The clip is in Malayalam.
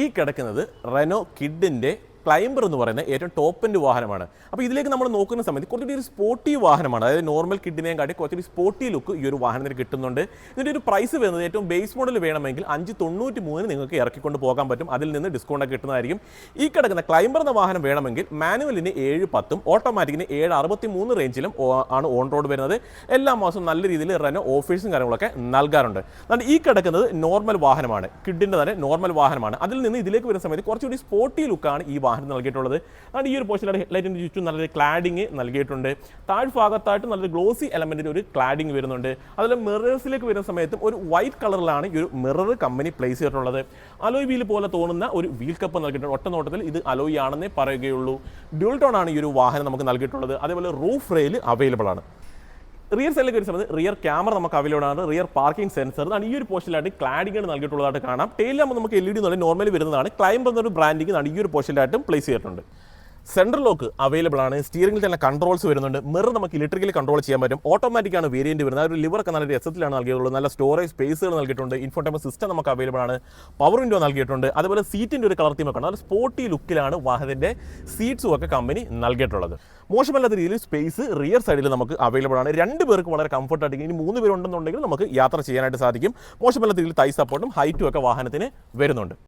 ഈ കിടക്കുന്നത് റെനോ കിഡിൻ്റെ ക്ലൈംബർ എന്ന് പറയുന്ന ഏറ്റവും ടോപ്പ് എൻഡ് വാഹനമാണ്. അപ്പോൾ ഇതിലേക്ക് നമ്മൾ നോക്കുന്ന സമയത്ത് കുറച്ചുകൂടി ഒരു സ്പോർട്ടി വാഹനമാണ്. അതായത് നോർമൽ കിഡിനെയും കാട്ടി കുറച്ചുകൂടി സ്പോർട്ടി ലുക്ക് ഈ ഒരു വാഹനത്തിന് കിട്ടുന്നുണ്ട്. ഇതിൻ്റെ ഒരു പ്രൈസ് വരുന്നത് ഏറ്റവും ബേസ് മോഡൽ വേണമെങ്കിൽ 593 നിങ്ങൾക്ക് ഇറക്കിക്കൊണ്ട് പോകാൻ പറ്റും. അതിൽ നിന്ന് ഡിസ്കൗണ്ട് ഒക്കെ കിട്ടുന്നതായിരിക്കും. ഈ കിടക്കുന്ന ക്ലൈംബർ എന്ന വാഹനം വേണമെങ്കിൽ മാനുവലിന് 710 ഓട്ടോമാറ്റിക്കിന് 763 റേഞ്ചിലും ആണ് ഓൺ റോഡ് വരുന്നത്. എല്ലാ മാസവും നല്ല രീതിയിൽ റെനോ ഓഫേഴ്സും കാര്യങ്ങളൊക്കെ നൽകാറുണ്ട്. അതുകൊണ്ട് ഈ കിടക്കുന്നത് നോർമൽ വാഹനമാണ്, കിഡിൻ്റെ തന്നെ നോർമൽ വാഹനമാണ്. അതിൽ നിന്ന് ഇതിലേക്ക് വരുന്ന സമയത്ത് കുറച്ചുകൂടി സ്പോർട്ടി ലുക്കാണ് ഈ വാഹനം നൽകിയിട്ടുള്ളത്. അതുകൊണ്ട് ഈ ഒരു പോർഷനിലാണ് ഹെഡ്ലൈറ്റിന് ചുറ്റും നല്ലൊരു ക്ലാഡിങ് നൽകിയിട്ടുണ്ട്. താഴ്ഭാഗത്തായിട്ട് നല്ലൊരു ഗ്ലോസി എലമെന്റിന്റെ ഒരു ക്ലാഡിങ് വരുന്നുണ്ട്. അതുപോലെ മിറേഴ്സിലേക്ക് വരുന്ന സമയത്തും ഒരു വൈറ്റ് കളറിലാണ് ഈ ഒരു മിറർ കമ്പനി പ്ലേസ് ചെയ്തിട്ടുള്ളത്. അലോയ് വീൽ പോലെ തോന്നുന്ന ഒരു വീൽ കപ്പ് നൽകിയിട്ടുണ്ട്. ഒറ്റ നോട്ടത്തിൽ ഇത് അലോയ് ആണെന്നേ പറയുകയുള്ളൂ. ഡ്യുവൽ ടോൺ ആണ് ഈ ഒരു വാഹനം നമുക്ക് നൽകിയിട്ടുള്ളത്. അതേപോലെ റൂഫ് റെയിൽ അവൈലബിൾ ആണ്. റിയർ സൈഡിലേക്ക് വരുന്ന സമയത്ത് റിയർ ക്യാമറ നമുക്ക് അവൈലബിൾ ആണ്. റിയർ പാർക്കിംഗ് സെൻസർ ആണ് ഈ ഒരു പോർഷനിലായിട്ട് ക്ലാഡിംഗ് നൽകിയിട്ടുള്ളതായിട്ട് കാണാം. ടെയിലാകുമ്പോൾ നമുക്ക് LED എന്നുള്ള നോർമലി വരുന്നതാണ്. ക്ലൈംബർ എന്നൊരു ബ്രാൻഡിങ് ഈ ഒരു പോർഷനിലായിട്ടും പ്ലേസ് ചെയ്തിട്ടുണ്ട്. സെൻട്രൽ ലോക്ക് അവൈലബിൾ ആണ്. സ്റ്റിയറിംഗിൽ തന്നെ കൺട്രോൾസ് വരുന്നുണ്ട്. മിറർ നമുക്ക് ഇലക്ട്രിക്കലി കൺട്രോൾ ചെയ്യാൻ പറ്റും. ഓട്ടോമാറ്റിക് ആണ് വേരിയന്റ് വരുന്നത്. ഒരു ലിവർ ഒക്കെ നല്ല രസത്തിലാണ് നൽകിയിട്ടുള്ളത്. നല്ല സ്റ്റോറേജ് സ്പേസുകൾ നൽകിയിട്ടുണ്ട്. ഇൻഫോർടൈൻമെന്റ് സിസ്റ്റം നമുക്ക് അവൈലബിൾ ആണ്. പവർ വിൻഡോ നൽകിയിട്ടുണ്ട്. അതുപോലെ സീറ്റിന്റെ ഒരു കളർ തീം ഒക്കെ നല്ല സ്പോർട്ടി ലുക്കിലാണ് വാഹനത്തിന്റെ സീറ്റ്സും ഒക്കെ കമ്പനി നൽകിയിട്ടുള്ളത്. മോശമല്ലാത്ത രീതിയിൽ സ്പേസ് റിയർ സൈഡിൽ നമുക്ക് അവൈലബിൾ ആണ്. 2 പേർക്ക് വളരെ കംഫർട്ടായിട്ട്, ഇനി 3 പേരുണ്ടെന്നുണ്ടെങ്കിൽ നമുക്ക് യാത്ര ചെയ്യാനായിട്ട് സാധിക്കും. മോശമല്ലാത്ത രീതിയിൽ തൈ സപ്പോർട്ടും ഹൈറ്റും ഒക്കെ വാഹനത്തിന് വരുന്നുണ്ട്.